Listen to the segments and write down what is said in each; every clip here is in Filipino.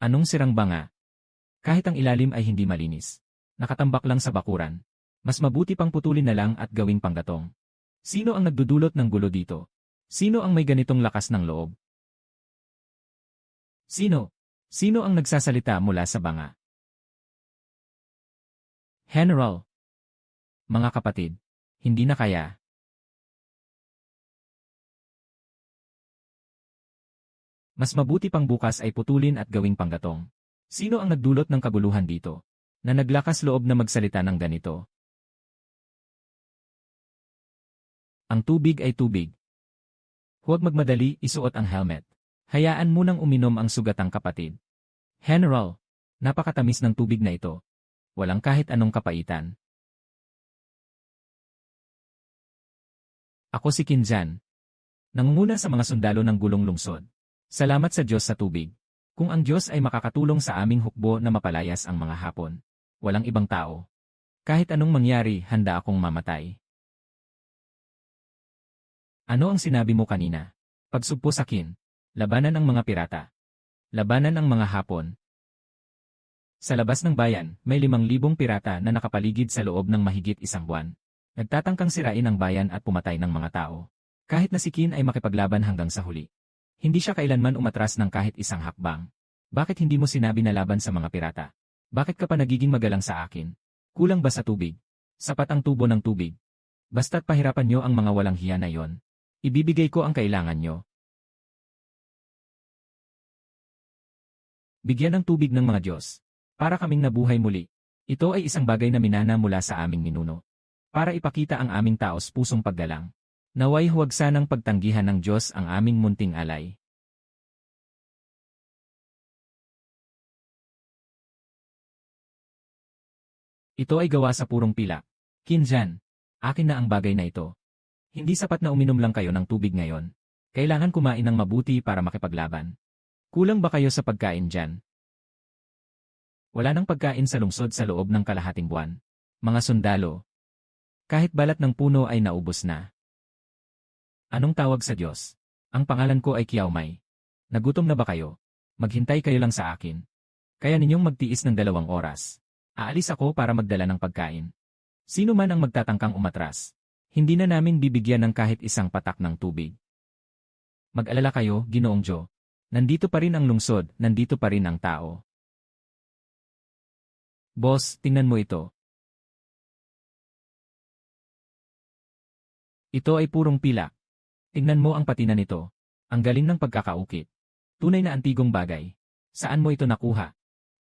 Anong sirang banga? Kahit ang ilalim ay hindi malinis. Nakatambak lang sa bakuran. Mas mabuti pang putulin na lang at gawing panggatong. Sino ang nagdudulot ng gulo dito? Sino ang may ganitong lakas ng loob? Sino? Sino ang nagsasalita mula sa banga? General. Mga kapatid, hindi na kaya. Mas mabuti pang bukas ay putulin at gawing panggatong. Sino ang nagdulot ng kaguluhan dito? Na naglakas loob na magsalita ng ganito? Ang tubig ay tubig. Huwag magmadali, isuot ang helmet. Hayaan munang uminom ang sugatang kapatid. General, napakatamis ng tubig na ito. Walang kahit anong kapaitan. Ako si Kinjan. Nangunguna sa mga sundalo ng gulong lungsod. Salamat sa Diyos sa tubig. Kung ang Diyos ay makakatulong sa aming hukbo na mapalayas ang mga Hapon, walang ibang tao. Kahit anong mangyari, handa akong mamatay. Ano ang sinabi mo kanina? Pagsugpo sa kin. Labanan ang mga pirata. Labanan ang mga Hapon. Sa labas ng bayan, may 5,000 pirata na nakapaligid sa loob ng mahigit isang buwan. Nagtatangkang sirain ang bayan at pumatay ng mga tao. Kahit na si Kin ay makipaglaban hanggang sa huli. Hindi siya kailanman umatras ng kahit isang hakbang. Bakit hindi mo sinabi na laban sa mga pirata? Bakit ka pa nagiging magalang sa akin? Kulang ba sa tubig? Sapat ang tubo ng tubig. Basta't pahirapan nyo ang mga walang hiya na yon. Ibibigay ko ang kailangan nyo. Bigyan ng tubig ng mga Diyos. Para kaming nabuhay muli. Ito ay isang bagay na minana mula sa aming ninuno. Para ipakita ang aming taos pusong paggalang. Naway huwag sanang pagtanggihan ng Diyos ang aming munting alay. Ito ay gawa sa purong pilak. Kinjan, akin na ang bagay na ito. Hindi sapat na uminom lang kayo ng tubig ngayon. Kailangan kumain ng mabuti para makipaglaban. Kulang ba kayo sa pagkain dyan? Wala nang pagkain sa lungsod sa loob ng kalahating buwan. Mga sundalo. Kahit balat ng puno ay naubos na. Anong tawag sa Diyos? Ang pangalan ko ay Kiao Mai. Nagutom na ba kayo? Maghintay kayo lang sa akin. Kaya ninyong magtiis ng 2 oras. Aalis ako para magdala ng pagkain. Sino man ang magtatangkang umatras, hindi na namin bibigyan ng kahit isang patak ng tubig. Mag-alala kayo, Ginoong Jo. Nandito pa rin ang lungsod, nandito pa rin ang tao. Boss, tingnan mo ito. Ito ay purong pilak. Tingnan mo ang patina nito. Ang galing ng pagkakaukit. Tunay na antigong bagay. Saan mo ito nakuha?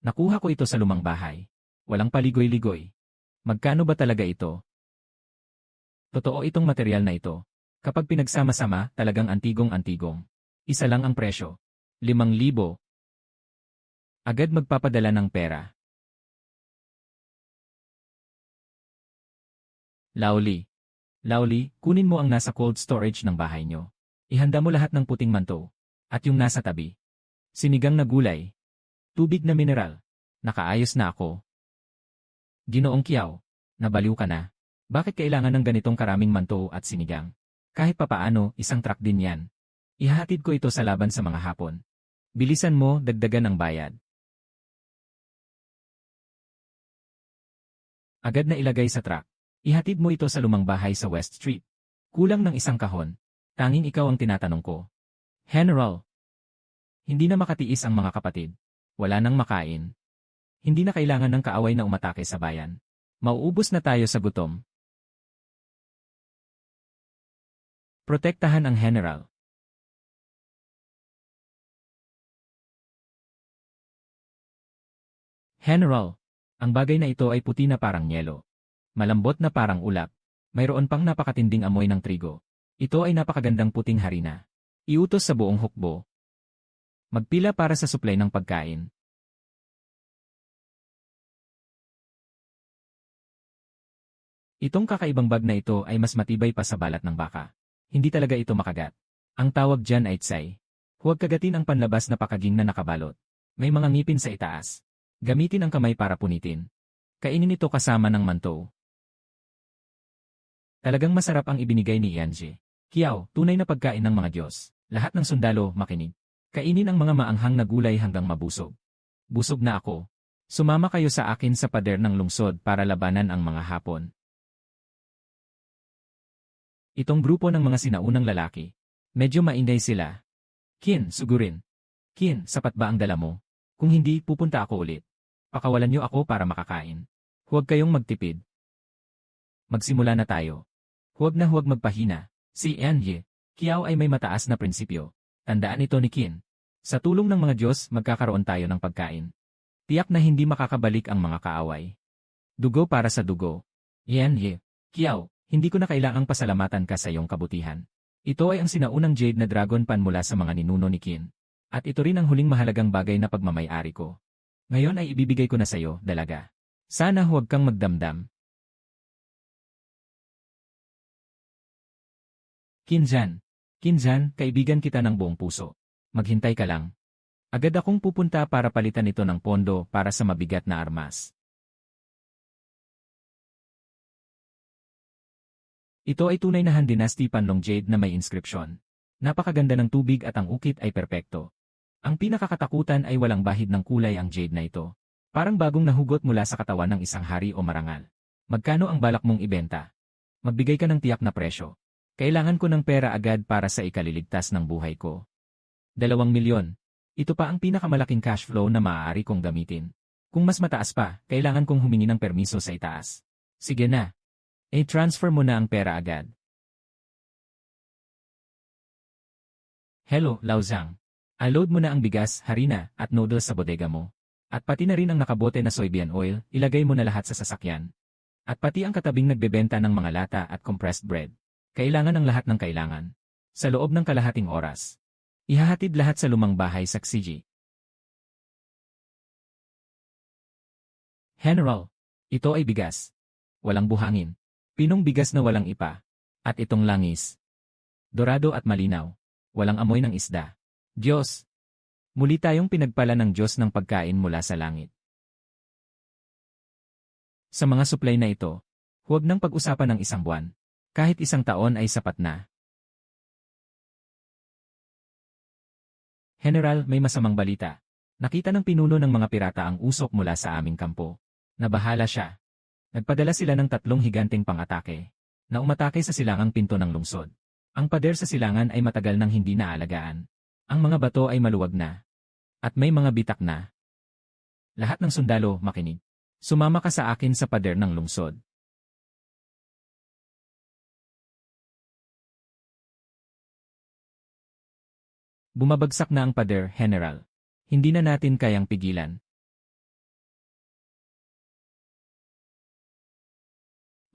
Nakuha ko ito sa lumang bahay. Walang paligoy-ligoy. Magkano ba talaga ito? Totoo itong material na ito. Kapag pinagsama-sama, talagang antigong-antigong. Isa lang ang presyo. 5,000. Agad magpapadala ng pera. Lauli. Lauli, kunin mo ang nasa cold storage ng bahay nyo. Ihanda mo lahat ng puting manto. At yung nasa tabi. Sinigang na gulay. Tubig na mineral. Nakaayos na ako. Ginoong Kiao, nabaliw ka na. Bakit kailangan ng ganitong karaming manto at sinigang? Kahit papaano, isang truck din yan. Ihahatid ko ito sa laban sa mga Hapon. Bilisan mo, dagdagan ang bayad. Agad na ilagay sa truck. Ihatid mo ito sa lumang bahay sa West Street. Kulang ng isang kahon. Tanging ikaw ang tinatanong ko. General. Hindi na makatiis ang mga kapatid. Wala nang makain. Hindi na kailangan ng kaaway na umatake sa bayan. Mauubos na tayo sa gutom. Protektahan ang General. General, ang bagay na ito ay puti na parang yelo. Malambot na parang ulap. Mayroon pang napakatinding amoy ng trigo. Ito ay napakagandang puting harina. Iutos sa buong hukbo. Magpila para sa supply ng pagkain. Itong kakaibang bag na ito ay mas matibay pa sa balat ng baka. Hindi talaga ito makagat. Ang tawag dyan ay tsay. Huwag kagatin ang panlabas na pakaging na nakabalot. May mga ngipin sa itaas. Gamitin ang kamay para punitin. Kainin ito kasama ng mantou. Talagang masarap ang ibinigay ni Yanji. Kiao, tunay na pagkain ng mga Diyos. Lahat ng sundalo, makinig. Kainin ang mga maanghang na gulay hanggang mabusog. Busog na ako. Sumama kayo sa akin sa pader ng lungsod para labanan ang mga Hapon. Itong grupo ng mga sinaunang lalaki. Medyo mainday sila. Qin, sugurin. Qin, sapat ba ang dala mo? Kung hindi, pupunta ako ulit. Pakawalan niyo ako para makakain. Huwag kayong magtipid. Magsimula na tayo. Huwag na huwag magpahina. Si Anye, Kiao ay may mataas na prinsipyo. Tandaan ito ni Qin. Sa tulong ng mga Diyos, magkakaroon tayo ng pagkain. Tiyak na hindi makakabalik ang mga kaaway. Dugo para sa dugo. Anye, Kiao, hindi ko na kailangang pasalamatan ka sa iyong kabutihan. Ito ay ang sinaunang Jade na Dragon Pan mula sa mga ninuno ni Qin. At ito rin ang huling mahalagang bagay na pagmamay-ari ko. Ngayon ay ibibigay ko na sa iyo, dalaga. Sana huwag kang magdamdam. Qinzhan. Qinzhan, kaibigan kita ng buong puso. Maghintay ka lang. Agad akong pupunta para palitan ito ng pondo para sa mabigat na armas. Ito ay tunay na Han Dynasty Panlong Jade na may inskripsyon. Napakaganda ng tubig at ang ukit ay perpekto. Ang pinakakatakutan ay walang bahid ng kulay ang jade na ito. Parang bagong nahugot mula sa katawan ng isang hari o marangal. Magkano ang balak mong ibenta? Magbigay ka ng tiyak na presyo. Kailangan ko ng pera agad para sa ikaliligtas ng buhay ko. 2 milyon. Ito pa ang pinakamalaking cash flow na maaari kong gamitin. Kung mas mataas pa, kailangan kong humingi ng permiso sa itaas. Sige na. I-transfer mo na ang pera agad. Hello, Lao Zhang. I-load mo na ang bigas, harina, at noodles sa bodega mo. At pati na rin ang nakabote na soybean oil, ilagay mo na lahat sa sasakyan. At pati ang katabing nagbebenta ng mga lata at compressed bread. Kailangan ang lahat ng kailangan. Sa loob ng kalahating oras. Ihahatid lahat sa lumang bahay sa Xiji. General, ito ay bigas. Walang buhangin. Pinong bigas na walang ipa. At itong langis. Dorado at malinaw. Walang amoy ng isda. Diyos. Muli tayong pinagpala ng Diyos ng pagkain mula sa langit. Sa mga supply na ito, huwag nang pag-usapan ng 1 buwan. Kahit 1 taon ay sapat na. General, may masamang balita. Nakita ng pinuno ng mga pirata ang usok mula sa aming kampo. Nabahala siya. Nagpadala sila ng 3 higanteng pang-atake na umatake sa silangang pinto ng lungsod. Ang pader sa silangan ay matagal nang hindi naalagaan. Ang mga bato ay maluwag na. At may mga bitak na. Lahat ng sundalo, makinig. Sumama ka sa akin sa pader ng lungsod. Bumabagsak na ang pader, General. Hindi na natin kayang pigilan.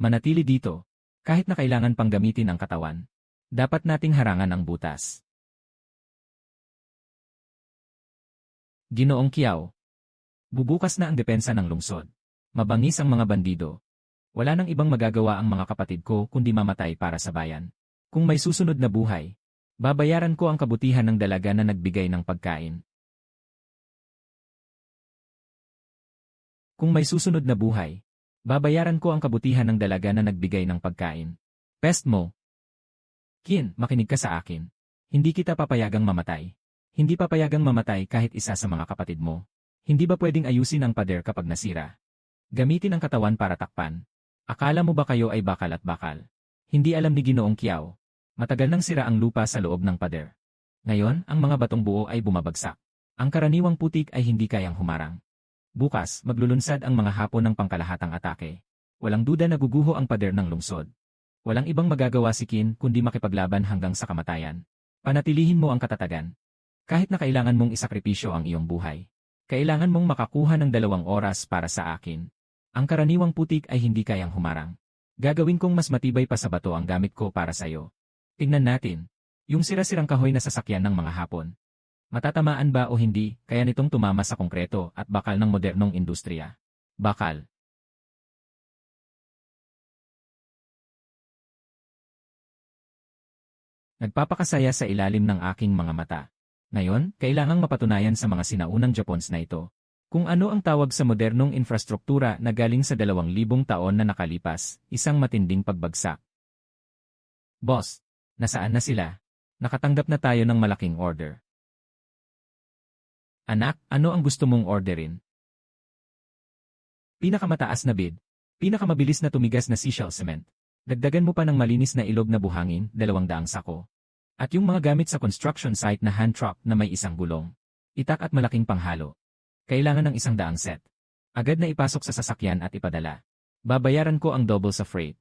Manatili dito. Kahit na kailangan pang gamitin ang katawan. Dapat nating harangan ang butas. Ginoong Kiao. Bubukas na ang depensa ng lungsod. Mabangis ang mga bandido. Wala nang ibang magagawa ang mga kapatid ko kundi mamatay para sa bayan. Kung may susunod na buhay, babayaran ko ang kabutihan ng dalaga na nagbigay ng pagkain. Kung may susunod na buhay, babayaran ko ang kabutihan ng dalaga na nagbigay ng pagkain. Pest mo. Qin, makinig ka sa akin. Hindi kita papayagang mamatay. Hindi papayagang mamatay kahit isa sa mga kapatid mo. Hindi ba pwedeng ayusin ang pader kapag nasira? Gamitin ang katawan para takpan. Akala mo ba kayo ay bakal at bakal? Hindi alam ni Ginoong Kiao. Matagal nang sira ang lupa sa loob ng pader. Ngayon, ang mga batong buo ay bumabagsak. Ang karaniwang putik ay hindi kayang humarang. Bukas, maglulunsad ang mga Hapon ng pangkalahatang atake. Walang duda na guguho ang pader ng lungsod. Walang ibang magagawa si Qin kundi makipaglaban hanggang sa kamatayan. Panatilihin mo ang katatagan. Kahit na kailangan mong isakripisyo ang iyong buhay. Kailangan mong makakuha ng 2 oras para sa akin. Ang karaniwang putik ay hindi kayang humarang. Gagawin kong mas matibay pa sa bato ang gamit ko para sa iyo. Tingnan natin. Yung sira-sirang kahoy na sasakyan ng mga Hapon. Matatamaan ba o hindi, kaya nitong tumama sa konkreto at bakal ng modernong industriya. Bakal. Nagpapakasaya sa ilalim ng aking mga mata. Ngayon, kailangang mapatunayan sa mga sinaunang Japons na ito. Kung ano ang tawag sa modernong infrastruktura na galing sa 2,000 taon na nakalipas, isang matinding pagbagsak. Boss, nasaan na sila? Nakatanggap na tayo ng malaking order. Anak, ano ang gusto mong orderin? Pinakamataas na bid. Pinakamabilis na tumigas na seashell cement. Dagdagan mo pa ng malinis na ilog na buhangin, 200 sako. At yung mga gamit sa construction site na hand truck na may isang gulong. Itak at malaking panghalo. Kailangan ng 100 set. Agad na ipasok sa sasakyan at ipadala. Babayaran ko ang double sa freight.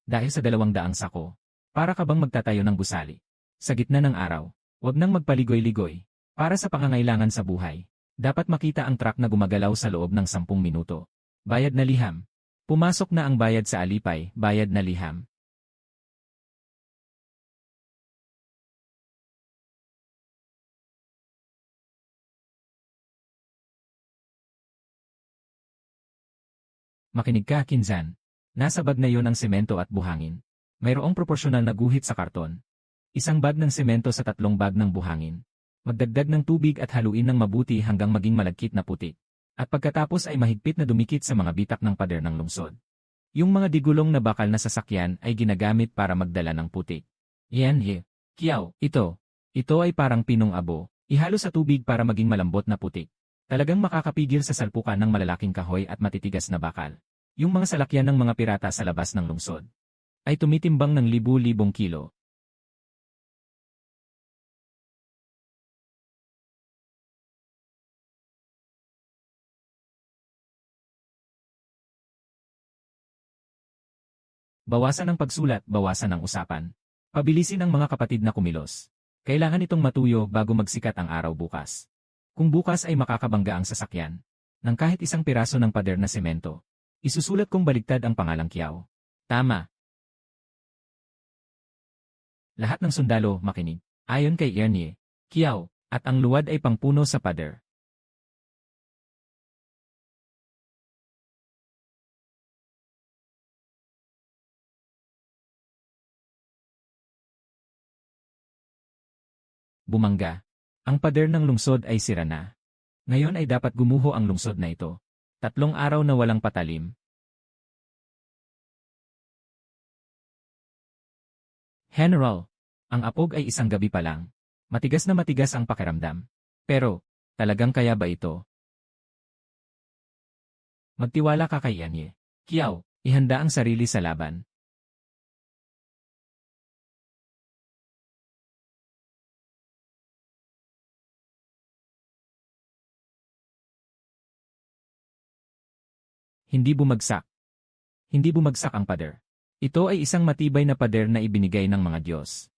Dahil sa 200 sako. Para ka bang magtatayo ng gusali? Sa gitna ng araw. Huwag nang magpaligoy-ligoy. Para sa pangangailangan sa buhay. Dapat makita ang truck na gumagalaw sa loob ng 10 minuto. Bayad na liham. Pumasok na ang bayad sa alipay, bayad na liham. Makinig ka, Kinzan. Nasa bag na yon ang semento at buhangin. Mayroong proporsyonal na guhit sa karton. Isang bag ng semento sa 3 bag ng buhangin. Magdagdag ng tubig at haluin ng mabuti hanggang maging malagkit na puti. At pagkatapos ay mahigpit na dumikit sa mga bitak ng pader ng lungsod. Yung mga digulong na bakal na sasakyan ay ginagamit para magdala ng putik. Yan Kiyaw, ito. Ito ay parang pinong abo. Ihalo sa tubig para maging malambot na putik. Talagang makakapigil sa salpukan ng malalaking kahoy at matitigas na bakal. Yung mga salakyan ng mga pirata sa labas ng lungsod ay tumitimbang ng libu-libong kilo. Bawasan ang pagsulat, bawasan ang usapan. Pabilisin ang mga kapatid na kumilos. Kailangan itong matuyo bago magsikat ang araw bukas. Kung bukas ay makakabangga ang sasakyan, ng kahit isang piraso ng pader na semento, isusulat kong baligtad ang pangalang Kiyaw. Tama. Lahat ng sundalo makinig. Ayon kay Ernie, Kiyaw, at ang luwad ay pangpuno sa pader. Bumangga. Ang pader ng lungsod ay sira na. Ngayon ay dapat gumuho ang lungsod na ito. 3 araw na walang patalim. General, ang apog ay isang gabi pa lang. Matigas na matigas ang pakiramdam. Pero, talagang kaya ba ito? Magtiwala ka kay Anye. Kiyaw, ihanda ang sarili sa laban. Hindi bumagsak. Hindi bumagsak ang pader. Ito ay isang matibay na pader na ibinigay ng mga Diyos.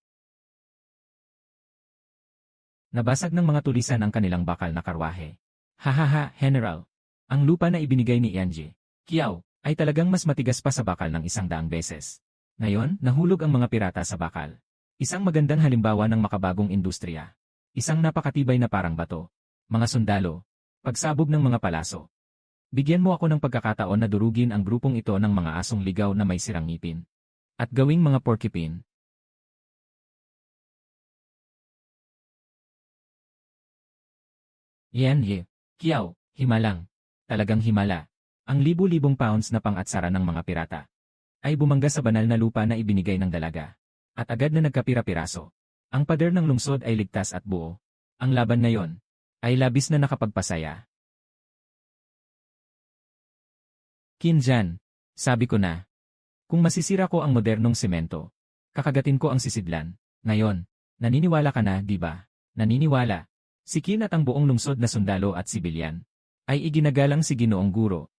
Nabasag ng mga tulisan ang kanilang bakal na karwahe. Hahaha, General. Ang lupa na ibinigay ni Ianje, Kiyaw, ay talagang mas matigas pa sa bakal ng 100 beses. Ngayon, nahulog ang mga pirata sa bakal. Isang magandang halimbawa ng makabagong industriya. Isang napakatibay na parang bato. Mga sundalo. Pagsabog ng mga palaso. Bigyan mo ako ng pagkakataon na durugin ang grupong ito ng mga asong ligaw na may sirang ngipin. At gawing mga porcupine. Yan Kiyaw, himalang. Talagang himala. Ang libu-libong pounds na pang-atsara ng mga pirata ay bumangga sa banal na lupa na ibinigay ng dalaga. At agad na nagkapira-piraso. Ang pader ng lungsod ay ligtas at buo. Ang laban na yon ay labis na nakapagpasaya. Kinjan, sabi ko na. Kung masisira ko ang modernong semento, kakagatin ko ang sisidlan. Ngayon, naniniwala ka na, di ba? Naniniwala. Si Kin at ang buong lungsod na sundalo at sibilyan ay iginagalang si Ginoong Guro.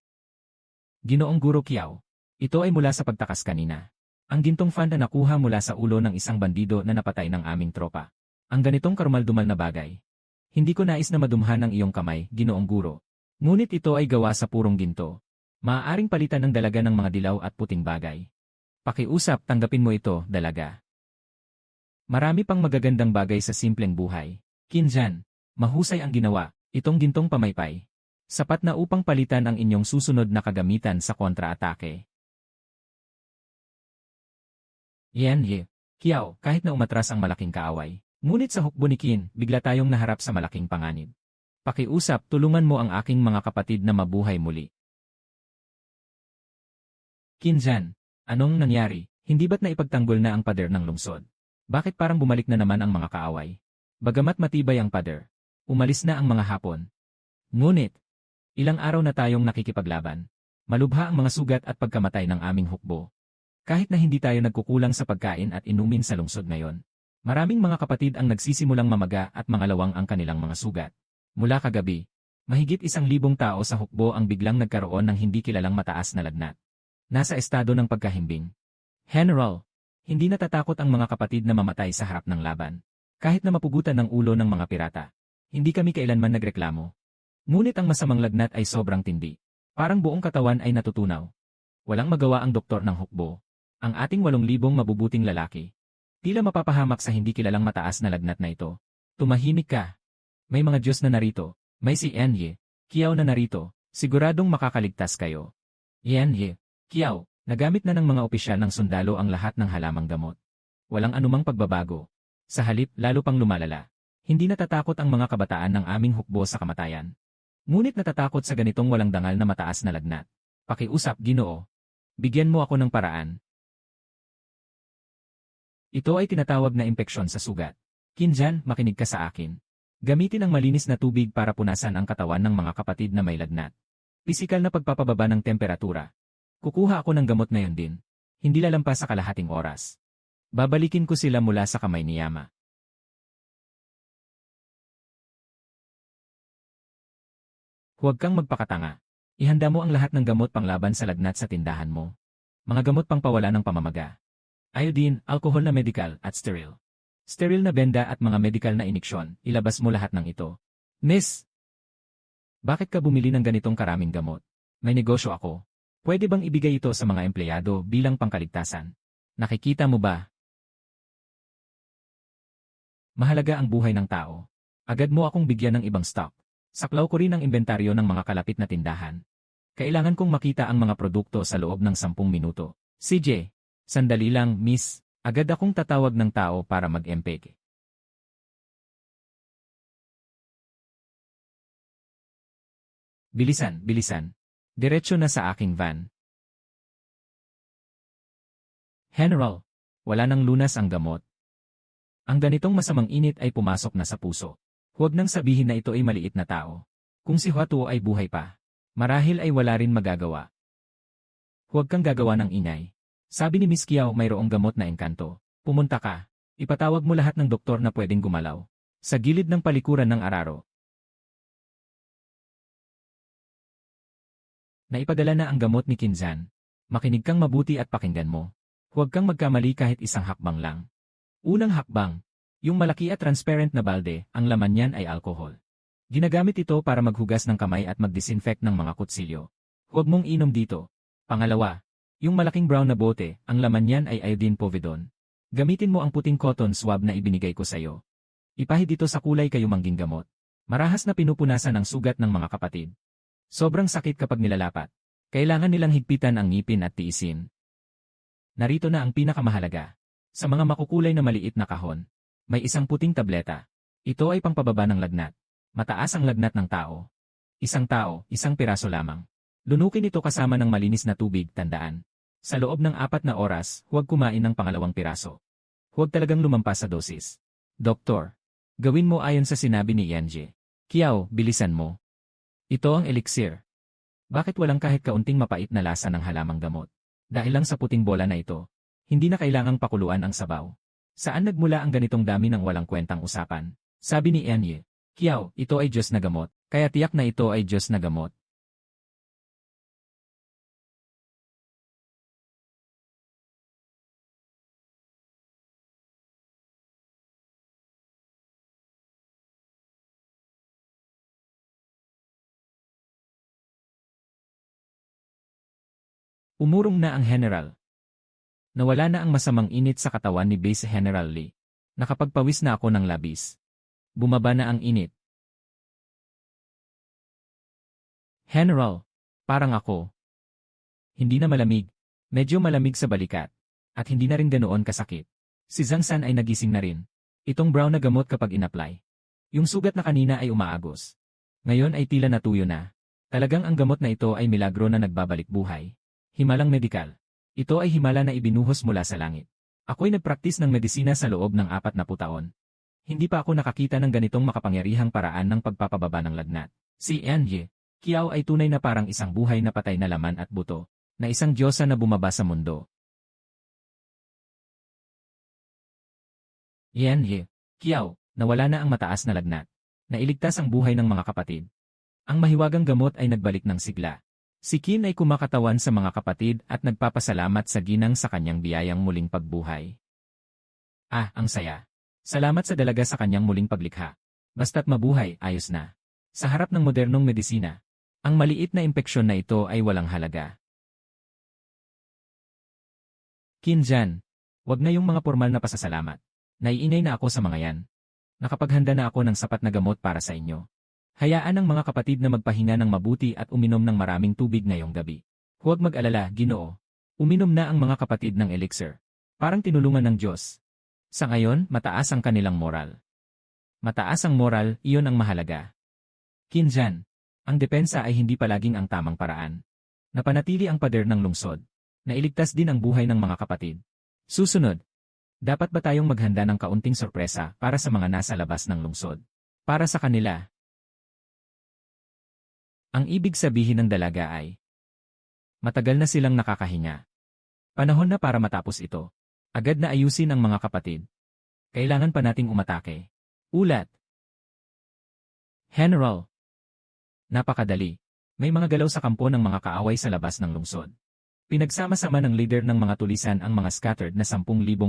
Ginoong Guro Kiyaw. Ito ay mula sa pagtakas kanina. Ang gintong fund na nakuha mula sa ulo ng isang bandido na napatay ng aming tropa. Ang ganitong karumaldumal na bagay. Hindi ko nais na madumhan ang iyong kamay, Ginoong Guro. Ngunit ito ay gawa sa purong ginto. Maaaring palitan ng dalaga ng mga dilaw at puting bagay. Pakiusap, tanggapin mo ito, dalaga. Marami pang magagandang bagay sa simpleng buhay. Kinjan, mahusay ang ginawa, itong gintong pamaypay. Sapat na upang palitan ang inyong susunod na kagamitan sa kontra-atake. Yan Kiyaw, kahit na umatras ang malaking kaaway. Ngunit sa hukbo ni Kin, bigla tayong naharap sa malaking panganib. Pakiusap, tulungan mo ang aking mga kapatid na mabuhay muli. Kinjan, anong nangyari? Hindi ba't naipagtanggol na ang pader ng lungsod? Bakit parang bumalik na naman ang mga kaaway? Bagamat matibay ang pader, Umalis na ang mga hapon. Ngunit, ilang araw na tayong nakikipaglaban. Malubha ang mga sugat at pagkamatay ng aming hukbo. Kahit na hindi tayo nagkukulang sa pagkain at inumin sa lungsod ngayon. Maraming mga kapatid ang nagsisimulang mamaga at mangalawang ang kanilang mga sugat. Mula kagabi, mahigit 1,000 tao sa hukbo ang biglang nagkaroon ng hindi kilalang mataas na lagnat. Nasa estado ng pagkahimbing. General, hindi natatakot ang mga kapatid na mamatay sa harap ng laban. Kahit na mapugutan ng ulo ng mga pirata. Hindi kami kailanman nagreklamo. Ngunit ang masamang lagnat ay sobrang tindi. Parang buong katawan ay natutunaw. Walang magawa ang doktor ng hukbo. Ang ating 8,000 mabubuting lalaki. Tila mapapahamak sa hindi kilalang mataas na lagnat na ito. Tumahimik ka. May mga Diyos na narito. May si Enye, Kiao na narito. Siguradong makakaligtas kayo. Enye, Kiao, nagamit na ng mga opisyal ng sundalo ang lahat ng halamang gamot. Walang anumang pagbabago. Sa halip, lalo pang lumalala. Hindi natatakot ang mga kabataan ng aming hukbo sa kamatayan. Ngunit natatakot sa ganitong walang dangal na mataas na lagnat. Pakiusap, Ginoo. Bigyan mo ako ng paraan. Ito ay tinatawag na impeksyon sa sugat. Kinjan, makinig ka sa akin. Gamitin ang malinis na tubig para punasan ang katawan ng mga kapatid na may lagnat. Pisikal na pagpapababa ng temperatura. Kukuha ako ng gamot ngayon din. Hindi lalampas sa kalahating oras. Babalikin ko sila mula sa kamay ni Yama. Huwag kang magpakatanga. Ihanda mo ang lahat ng gamot panglaban sa lagnat sa tindahan mo. Mga gamot pangpawala ng pamamaga. Iodine, alkohol na medikal, at sterile. Sterile na benda at mga medikal na iniksyon, ilabas mo lahat ng ito. Miss! Bakit ka bumili ng ganitong karaming gamot? May negosyo ako. Pwede bang ibigay ito sa mga empleyado bilang pangkaligtasan? Nakikita mo ba? Mahalaga ang buhay ng tao. Agad mo akong bigyan ng ibang stock. Saklaw ko rin ang inventaryo ng mga kalapit na tindahan. Kailangan kong makita ang mga produkto sa loob ng 10 minuto. CJ! Sandali lang, miss. Agad akong tatawag ng tao para mag-empeke. Bilisan, bilisan. Diretso na sa aking van. General, wala nang lunas ang gamot. Ang ganitong masamang init ay pumasok na sa puso. Huwag nang sabihin na ito ay maliit na tao. Kung si Huatuo ay buhay pa, marahil ay wala rin magagawa. Huwag kang gagawa ng ingay. Sabi ni Miss Kiao mayroong gamot na engkanto. Pumunta ka. Ipatawag mo lahat ng doktor na pwedeng gumalaw. Sa gilid ng palikuran ng araro. Naipadala na ang gamot ni Kinzan. Makinig kang mabuti at pakinggan mo. Huwag kang magkamali kahit isang hakbang lang. Unang hakbang. Yung malaki at transparent na balde, ang laman niyan ay alkohol. Ginagamit ito para maghugas ng kamay at mag-disinfect ng mga kutsilyo. Huwag mong inom dito. Pangalawa. Yung malaking brown na bote, ang laman niyan ay iodine povidone. Gamitin mo ang puting cotton swab na ibinigay ko sa iyo. Ipahid ito sa kulay kayumangging gamot. Marahas na pinupunasan ang sugat ng mga kapatid. Sobrang sakit kapag nilalapat. Kailangan nilang higpitan ang ngipin at tiisin. Narito na ang pinakamahalaga. Sa mga makukulay na maliit na kahon, may isang puting tableta. Ito ay pangpababa ng lagnat. Mataas ang lagnat ng tao. Isang tao, isang piraso lamang. Lunukin ito kasama ng malinis na tubig, tandaan. Sa loob ng 4 na oras, huwag kumain ng pangalawang piraso. Huwag talagang lumampas sa dosis. Doktor, gawin mo ayon sa sinabi ni Yenje. Kiao, bilisan mo. Ito ang elixir. Bakit walang kahit kaunting mapait na lasa ng halamang gamot? Dahil lang sa puting bola na ito, hindi na kailangang pakuluan ang sabaw. Saan nagmula ang ganitong dami ng walang kwentang usapan? Sabi ni Yenje. Kiao, ito ay Diyos na gamot, kaya tiyak na ito ay Diyos na gamot. Umurong na ang general. Nawala na ang masamang init sa katawan ni Base General Lee. Nakapagpawis na ako ng labis. Bumaba na ang init. General, parang ako. Hindi na malamig. Medyo malamig sa balikat. At hindi na rin ganoon kasakit. Si Zhang San ay nagising na rin. Itong brown na gamot kapag in-apply. Yung sugat na kanina ay umaagos. Ngayon ay tila natuyo na. Talagang ang gamot na ito ay milagro na nagbabalik buhay. Himalang medikal. Ito ay himala na ibinuhos mula sa langit. Ako'y nagpraktis ng medisina sa loob ng 40 taon. Hindi pa ako nakakita ng ganitong makapangyarihang paraan ng pagpapababa ng lagnat. Si Enye Kiao ay tunay na parang isang buhay na patay na laman at buto, na isang diyosa na bumaba sa mundo. Enye Kiao, nawala na ang mataas na lagnat. Nailigtas ang buhay ng mga kapatid. Ang mahiwagang gamot ay nagbalik ng sigla. Si Qin ay kumakatawan sa mga kapatid at nagpapasalamat sa ginang sa kanyang biyayang muling pagbuhay. Ah, ang saya. Salamat sa dalaga sa kanyang muling paglikha. Basta't mabuhay, ayos na. Sa harap ng modernong medisina, ang maliit na impeksyon na ito ay walang halaga. Qin Zhan, wag na yung mga formal na pasasalamat. Naiinay na ako sa mga yan. Nakapaghanda na ako ng sapat na gamot para sa inyo. Hayaan ang mga kapatid na magpahinga ng mabuti at uminom ng maraming tubig ngayong gabi. Huwag mag-alala, Ginoo. Uminom na ang mga kapatid ng elixir. Parang tinulungan ng Diyos. Sa ngayon, mataas ang kanilang moral. Mataas ang moral, iyon ang mahalaga. Qin Zhan, ang depensa ay hindi palaging ang tamang paraan. Napanatili ang pader ng lungsod. Nailigtas din ang buhay ng mga kapatid. Susunod, dapat ba tayong maghanda ng kaunting sorpresa para sa mga nasa labas ng lungsod? Para sa kanila. Ang ibig sabihin ng dalaga ay, matagal na silang nakakahinga. Panahon na para matapos ito. Agad na ayusin ang mga kapatid. Kailangan pa nating umatake. Ulat. General. Napakadali. May mga galaw sa kampo ng mga kaaway sa labas ng lungsod. Pinagsama-sama ng leader ng mga tulisan ang mga scattered na 10,000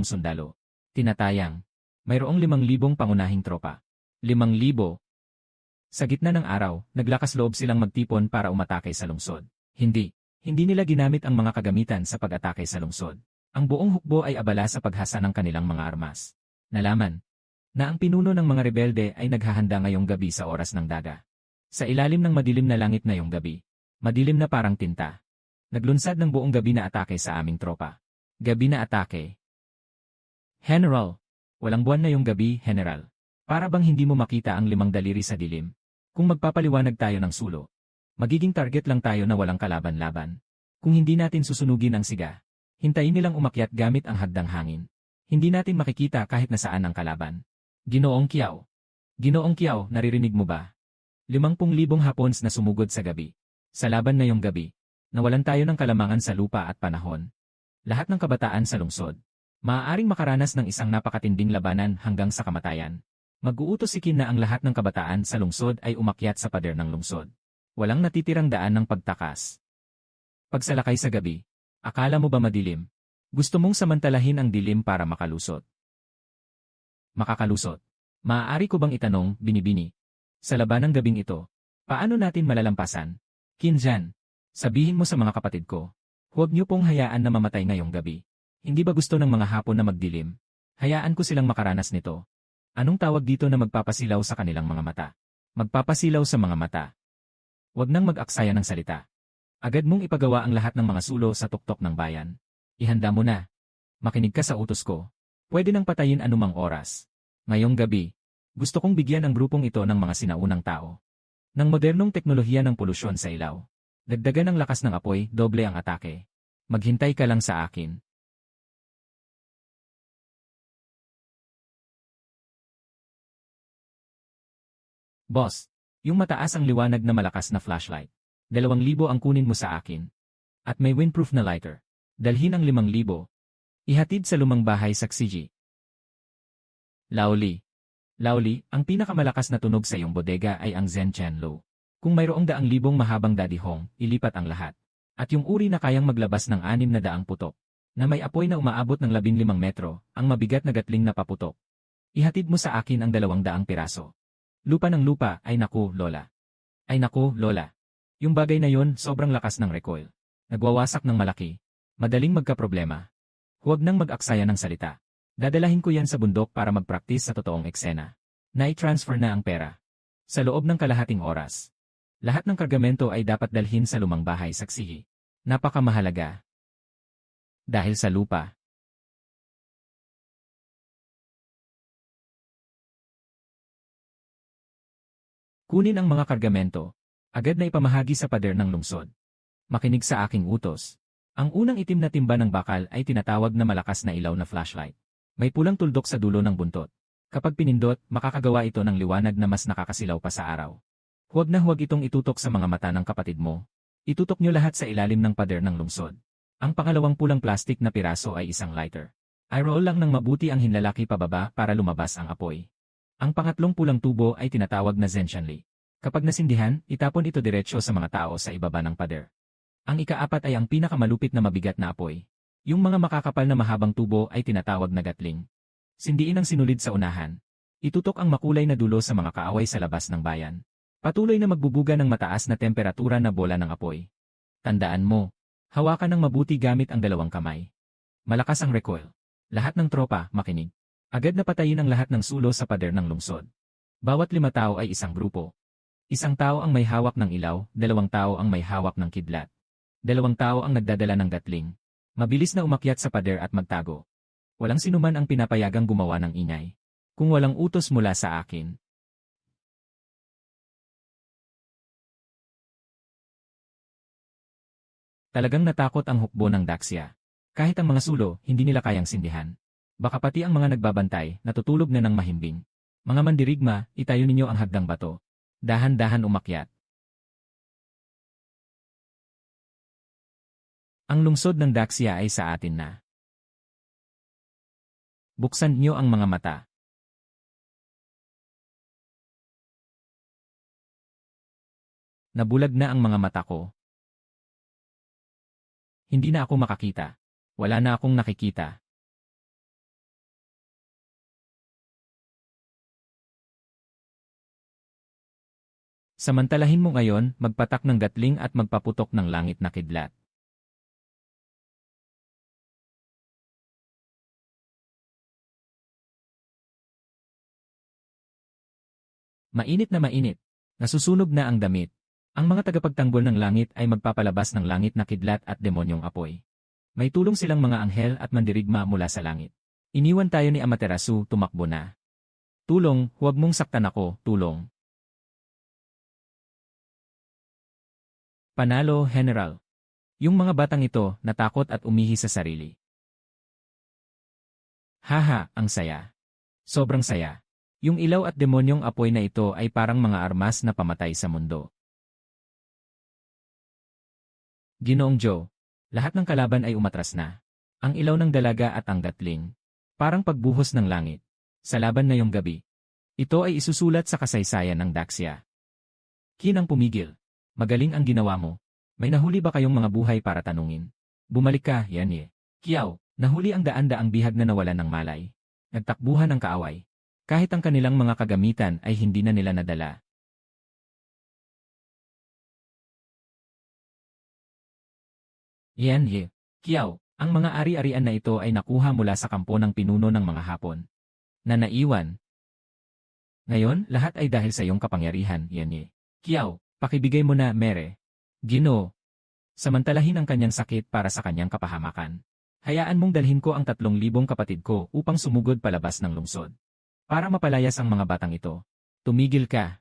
sundalo. Tinatayang. Mayroong 5,000 pangunahing tropa. 5,000. Sa gitna ng araw, naglakas loob silang magtipon para umatake sa lungsod. Hindi nila ginamit ang mga kagamitan sa pag-atake sa lungsod. Ang buong hukbo ay abala sa paghasa ng kanilang mga armas. Nalaman na ang pinuno ng mga rebelde ay naghahanda ngayong gabi sa oras ng daga. Sa ilalim ng madilim na langit ngayong gabi, madilim na parang tinta. Naglunsad ng buong gabi na atake sa aming tropa. Gabi na atake. General, walang buwan na yung gabi, General. Para bang hindi mo makita ang 5 daliri sa dilim? Kung magpapaliwanag tayo ng sulo, magiging target lang tayo na walang kalaban-laban. Kung hindi natin susunugin ang siga, hintayin nilang umakyat gamit ang hagdang hangin. Hindi natin makikita kahit nasaan ang kalaban. Ginoong Kiao. Ginoong Kiao, naririnig mo ba? 50,000 Hapons na sumugod sa gabi. Sa laban na yung gabi, nawalan tayo ng kalamangan sa lupa at panahon. Lahat ng kabataan sa lungsod, maaaring makaranas ng isang napakatinding labanan hanggang sa kamatayan. Mag-uutos si Qin na ang lahat ng kabataan sa lungsod ay umakyat sa pader ng lungsod. Walang natitirang daan ng pagtakas. Pagsalakay sa gabi, akala mo ba madilim? Gusto mong samantalahin ang dilim para makalusot? Makakalusot. Maaari ko bang itanong, Binibini? Sa labanang gabing ito, paano natin malalampasan? Qin Zhan, sabihin mo sa mga kapatid ko, huwag niyo pong hayaan na mamatay ngayong gabi. Hindi ba gusto ng mga hapon na magdilim? Hayaan ko silang makaranas nito. Anong tawag dito na magpapasilaw sa kanilang mga mata? Magpapasilaw sa mga mata. Huwag nang mag-aksaya ng salita. Agad mong ipagawa ang lahat ng mga sulo sa tuktok ng bayan. Ihanda mo na. Makinig ka sa utos ko. Pwede nang patayin anumang oras. Ngayong gabi, gusto kong bigyan ang grupong ito ng mga sinaunang tao. Ng modernong teknolohiya ng polusyon sa ilaw. Dagdagan ang lakas ng apoy, doble ang atake. Maghintay ka lang sa akin. Boss, yung mataas ang liwanag na malakas na flashlight. 2,000 ang kunin mo sa akin. At may windproof na lighter. Dalhin ang 5,000. Ihatid sa lumang bahay sa Xiji. Laoli. Laoli, ang pinakamalakas na tunog sa iyong bodega ay ang Zen Chenlo. Kung mayroong 100,000 mahabang daddy hong, ilipat ang lahat. At yung uri na kayang maglabas ng 600 putok, na may apoy na umaabot ng 15 metro, ang mabigat na gatling na paputok. Ihatid mo sa akin ang 200 piraso. Lupa ng lupa, ay naku, Lola. Ay naku, Lola. Yung bagay na yon, sobrang lakas ng recoil. Nagwawasak ng malaki. Madaling magkaproblema. Huwag nang mag-aksaya ng salita. Dadalahin ko yan sa bundok para mag-practice sa totoong eksena. Na-transfer na ang pera. Sa loob ng kalahating oras. Lahat ng kargamento ay dapat dalhin sa lumang bahay sa Xiji. Napakamahalaga. Dahil sa lupa. Kunin ang mga kargamento. Agad na ipamahagi sa pader ng lungsod. Makinig sa aking utos. Ang unang itim na timba ng bakal ay tinatawag na malakas na ilaw na flashlight. May pulang tuldok sa dulo ng buntot. Kapag pinindot, makakagawa ito ng liwanag na mas nakakasilaw pa sa araw. Huwag na huwag itong itutok sa mga mata ng kapatid mo. Itutok nyo lahat sa ilalim ng pader ng lungsod. Ang pangalawang pulang plastik na piraso ay isang lighter. I-roll lang ng mabuti ang hinlalaki pababa para lumabas ang apoy. Ang pangatlong pulang tubo ay tinatawag na Zenshanli. Kapag nasindihan, itapon ito diretsyo sa mga tao sa ibaba ng pader. Ang ikaapat ay ang pinakamalupit na mabigat na apoy. Yung mga makakapal na mahabang tubo ay tinatawag na gatling. Sindiin ang sinulid sa unahan. Itutok ang makulay na dulo sa mga kaaway sa labas ng bayan. Patuloy na magbubuga ng mataas na temperatura na bola ng apoy. Tandaan mo, hawakan ng mabuti gamit ang dalawang kamay. Malakas ang recoil. Lahat ng tropa, makinig. Agad na patayin ang lahat ng sulo sa pader ng lungsod. Bawat 5 tao ay isang grupo. Isang tao ang may hawak ng ilaw, 2 tao ang may hawak ng kidlat. 2 tao ang nagdadala ng gatling. Mabilis na umakyat sa pader at magtago. Walang sinuman ang pinapayagang gumawa ng ingay. Kung walang utos mula sa akin. Talagang natakot ang hukbo ng Daxia. Kahit ang mga sulo, hindi nila kayang sindihan. Baka pati ang mga nagbabantay, natutulog na ng mahimbing. Mga mandirigma, itayo ninyo ang hagdang bato. Dahan-dahan umakyat. Ang lungsod ng Daxia ay sa atin na. Buksan niyo ang mga mata. Nabulag na ang mga mata ko. Hindi na ako makakita. Wala na akong nakikita. Samantalahin mo ngayon, magpatak ng gatling at magpaputok ng langit na kidlat. Mainit na mainit. Nasusunog na ang damit. Ang mga tagapagtanggol ng langit ay magpapalabas ng langit na kidlat at demonyong apoy. May tulong silang mga anghel at mandirigma mula sa langit. Iniwan tayo ni Amaterasu, tumakbo na. Tulong, huwag mong saktan ako, tulong. Panalo, General. Yung mga batang ito, natakot at umihi sa sarili. Haha, ang saya. Sobrang saya. Yung ilaw at demonyong apoy na ito ay parang mga armas na pamatay sa mundo. Ginoong Joe, lahat ng kalaban ay umatras na. Ang ilaw ng dalaga at ang gatling. Parang pagbuhos ng langit. Sa laban na yung gabi. Ito ay isusulat sa kasaysayan ng Daxia. Kinang pumigil. Magaling ang ginawa mo. May nahuli ba kayong mga buhay para tanungin? Bumalik ka, Yanye. Kiao, nahuli ang daan-daang bihag na nawalan ng malay. Nagtakbuhan ang kaaway. Kahit ang kanilang mga kagamitan ay hindi na nila nadala. Yanye. Kiao, ang mga ari-arian na ito ay nakuha mula sa kampo ng pinuno ng mga Hapon. Na naiwan. Ngayon, lahat ay dahil sa iyong kapangyarihan, Yanye. Kiao, pakibigay mo na, Mere. Ginoo. Samantalahin ang kanyang sakit para sa kanyang kapahamakan. Hayaan mong dalhin ko ang 3,000 kapatid ko upang sumugod palabas ng lungsod. Para mapalayas ang mga batang ito. Tumigil ka.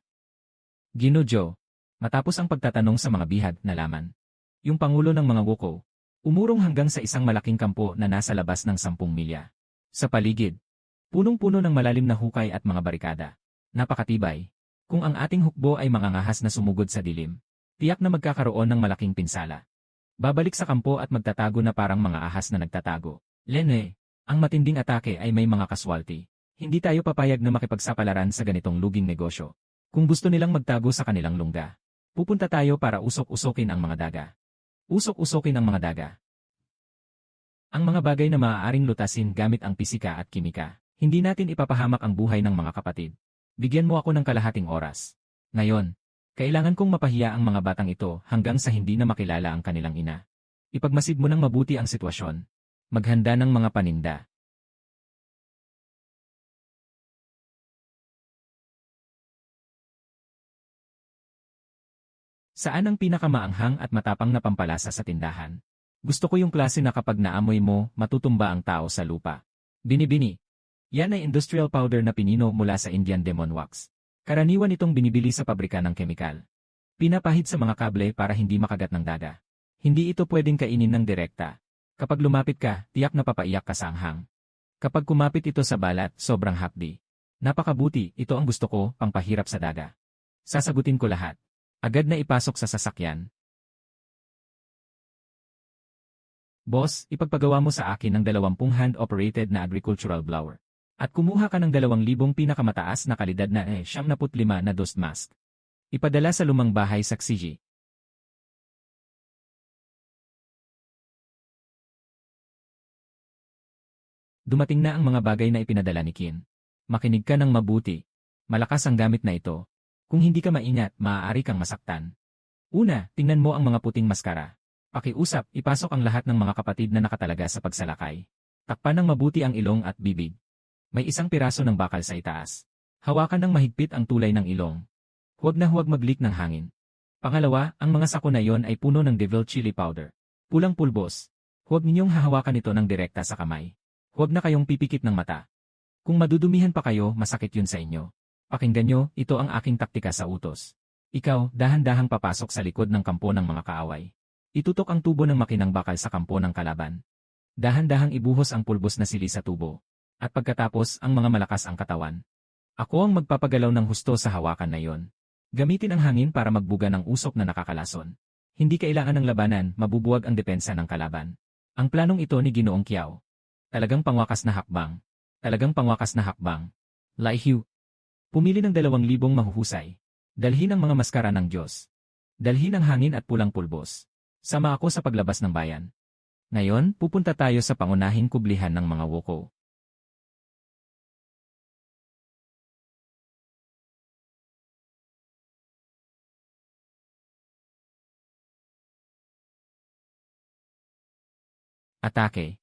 Ginoo Joe. Matapos ang pagtatanong sa mga bihag, nalaman. Yung pangulo ng mga Woko, umurong hanggang sa isang malaking kampo na nasa labas ng 10 milya. Sa paligid, punong-puno ng malalim na hukay at mga barikada. Napakatibay. Kung ang ating hukbo ay mangangahas na sumugod sa dilim, tiyak na magkakaroon ng malaking pinsala. Babalik sa kampo at magtatago na parang mga ahas na nagtatago. Lene, ang matinding atake ay may mga kaswalty. Hindi tayo papayag na makipagsapalaran sa ganitong luging negosyo. Kung gusto nilang magtago sa kanilang lungga, pupunta tayo para usok-usokin ang mga daga. Usok-usokin ang mga daga. Ang mga bagay na maaaring lutasin gamit ang pisika at kimika, hindi natin ipapahamak ang buhay ng mga kapatid. Bigyan mo ako ng kalahating oras. Ngayon, kailangan kong mapahiya ang mga batang ito hanggang sa hindi na makilala ang kanilang ina. Ipagmasid mo ng mabuti ang sitwasyon. Maghanda ng mga paninda. Saan ang pinakamaanghang at matapang na pampalasa sa tindahan? Gusto ko yung klase na kapag naamoy mo, matutumba ang tao sa lupa. Binibini. Yan ay industrial powder na pinino mula sa Indian Demon Wax. Karaniwan itong binibili sa pabrika ng kemikal. Pinapahid sa mga kable para hindi makagat ng daga. Hindi ito pwedeng kainin ng direkta. Kapag lumapit ka, tiyak na papaiyak ka sa anghang. Kapag kumapit ito sa balat, sobrang hapdi. Napakabuti, ito ang gusto ko, pangpahirap sa daga. Sasagutin ko lahat. Agad na ipasok sa sasakyan. Boss, ipagpagawa mo sa akin ng 20 hand-operated na agricultural blower. At kumuha ka ng 2,000 pinakamataas na kalidad na 75 na dust mask. Ipadala sa lumang bahay sa Xiji. Dumating na ang mga bagay na ipinadala ni Qin. Makinig ka ng mabuti. Malakas ang gamit na ito. Kung hindi ka maingat, maaari kang masaktan. Una, tingnan mo ang mga puting maskara. Pakiusap, ipasok ang lahat ng mga kapatid na nakatalaga sa pagsalakay. Takpan ng mabuti ang ilong at bibig. May isang piraso ng bakal sa itaas. Hawakan ng mahigpit ang tulay ng ilong. Huwag na huwag mag-leak ng hangin. Pangalawa, ang mga sako na yon ay puno ng devil chili powder. Pulang pulbos. Huwag ninyong hahawakan ito ng direkta sa kamay. Huwag na kayong pipikit ng mata. Kung madudumihan pa kayo, masakit yun sa inyo. Pakinggan nyo, ito ang aking taktika sa utos. Ikaw, dahan-dahang papasok sa likod ng kampo ng mga kaaway. Itutok ang tubo ng makinang bakal sa kampo ng kalaban. Dahan-dahang ibuhos ang pulbos na sili sa tubo. At pagkatapos, ang mga malakas ang katawan. Ako ang magpapagalaw ng husto sa hawakan na yon. Gamitin ang hangin para magbuga ng usok na nakakalason. Hindi kailangan ng labanan, mabubuwag ang depensa ng kalaban. Ang planong ito ni Ginoong Kiao. Talagang pangwakas na hakbang. Talagang pangwakas na hakbang. Lai Hu. Pumili ng 2,000 mahuhusay. Dalhin ang mga maskara ng Diyos. Dalhin ang hangin at pulang pulbos. Sama ako sa paglabas ng bayan. Ngayon, pupunta tayo sa pangunahing kublihan ng mga woko. Atake.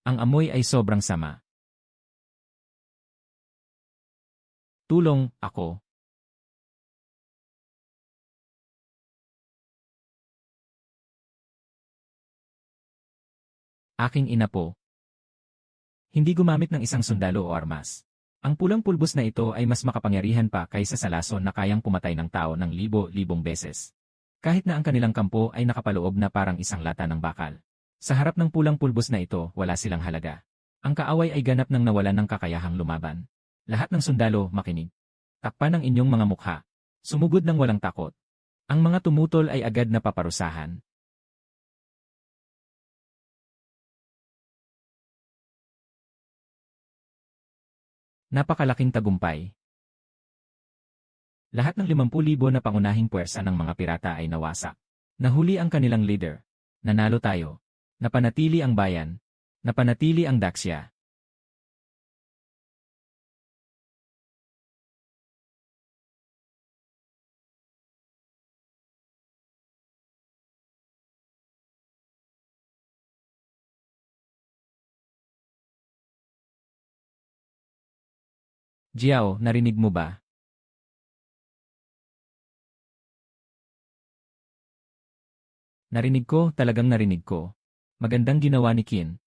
Ang amoy ay sobrang sama. Tulong, ako. Aking ina po. Hindi gumamit ng isang sundalo o armas. Ang pulang pulbos na ito ay mas makapangyarihan pa kaysa sa lason na kayang pumatay ng tao ng libo-libong beses. Kahit na ang kanilang kampo ay nakapaloob na parang isang lata ng bakal. Sa harap ng pulang pulbos na ito, wala silang halaga. Ang kaaway ay ganap nang nawalan ng kakayahang lumaban. Lahat ng sundalo, makinig. Takpan ang inyong mga mukha. Sumugod ng walang takot. Ang mga tumutol ay agad na paparusahan. Napakalaking tagumpay. Lahat ng 50,000 na pangunahing puwersa ng mga pirata ay nawasak. Nahuli ang kanilang leader. Nanalo tayo. Napanatili ang bayan. Napanatili ang Daxia. Jiao, narinig mo ba? Narinig ko, talagang narinig ko. Magandang ginawa ni Qin.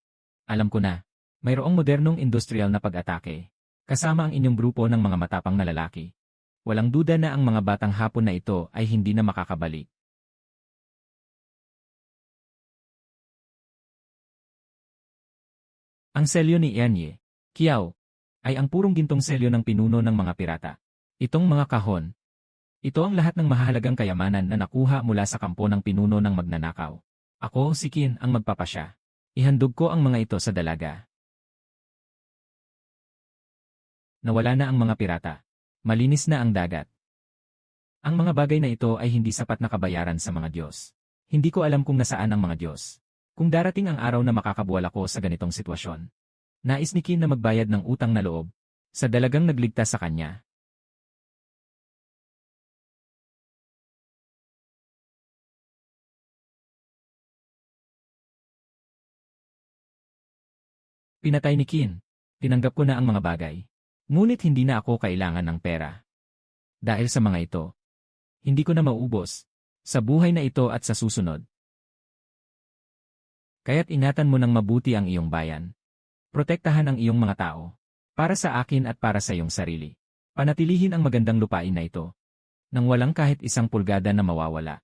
Alam ko na. Mayroong modernong industrial na pag-atake. Kasama ang inyong grupo ng mga matapang na lalaki. Walang duda na ang mga batang hapon na ito ay hindi na makakabalik. Ang selyo ni Yanyi, Kiao, ay ang purong gintong selyo ng pinuno ng mga pirata. Itong mga kahon. Ito ang lahat ng mahahalagang kayamanan na nakuha mula sa kampo ng pinuno ng magnanakaw. Ako, si Qin, ang magpapasya. Ihandog ko ang mga ito sa dalaga. Nawala na ang mga pirata. Malinis na ang dagat. Ang mga bagay na ito ay hindi sapat na kabayaran sa mga Diyos. Hindi ko alam kung nasaan ang mga Diyos. Kung darating ang araw na makakabuwal ako sa ganitong sitwasyon. Nais ni Qin na magbayad ng utang na loob. Sa dalagang nagligtas sa kanya. Pinatay ni Qin. Tinanggap ko na ang mga bagay. Ngunit hindi na ako kailangan ng pera. Dahil sa mga ito, hindi ko na mauubos. Sa buhay na ito at sa susunod. Kaya't ingatan mo ng mabuti ang iyong bayan. Protektahan ang iyong mga tao. Para sa akin at para sa iyong sarili. Panatilihin ang magandang lupain na ito. Nang walang kahit isang pulgada na mawawala.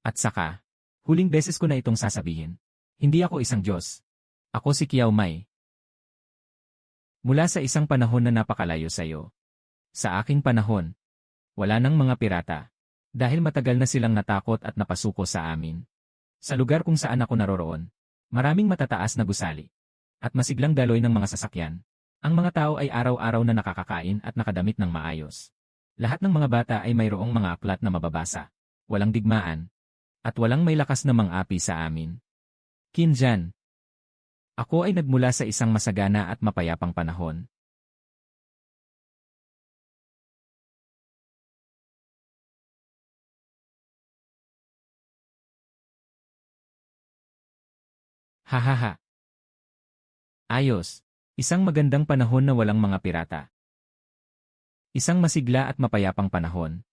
At saka, huling beses ko na itong sasabihin. Hindi ako isang Diyos. Ako si Kiao Mai. Mula sa isang panahon na napakalayo sa iyo. Sa aking panahon, wala nang mga pirata. Dahil matagal na silang natakot at napasuko sa amin. Sa lugar kung saan ako naroroon, maraming matataas na gusali. At masiglang daloy ng mga sasakyan. Ang mga tao ay araw-araw na nakakakain at nakadamit ng maayos. Lahat ng mga bata ay mayroong mga aklat na mababasa. Walang digmaan. At walang may lakas na mang-api sa amin. Kinjan. Ako ay nagmula sa isang masagana at mapayapang panahon. Hahaha. Ayos. Isang magandang panahon na walang mga pirata. Isang masigla at mapayapang panahon.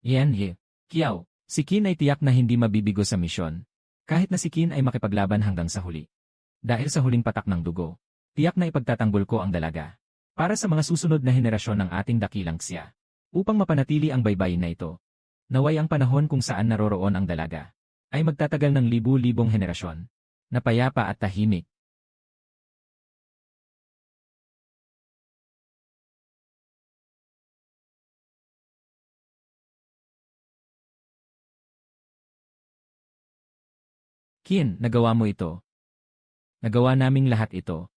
Yan ye. Kiao, si Kin ay tiyak na hindi mabibigo sa misyon. Kahit na si Kin ay makipaglaban hanggang sa huli. Dahil sa huling patak ng dugo, tiyak na ipagtatanggol ko ang dalaga. Para sa mga susunod na henerasyon ng ating dakilang Xia. Upang mapanatili ang baybayin na ito. Naway ang panahon kung saan naroroon ang dalaga ay magtatagal ng libu-libong henerasyon. Na payapa at tahimik. Kin, nagawa mo ito. Nagawa naming lahat ito.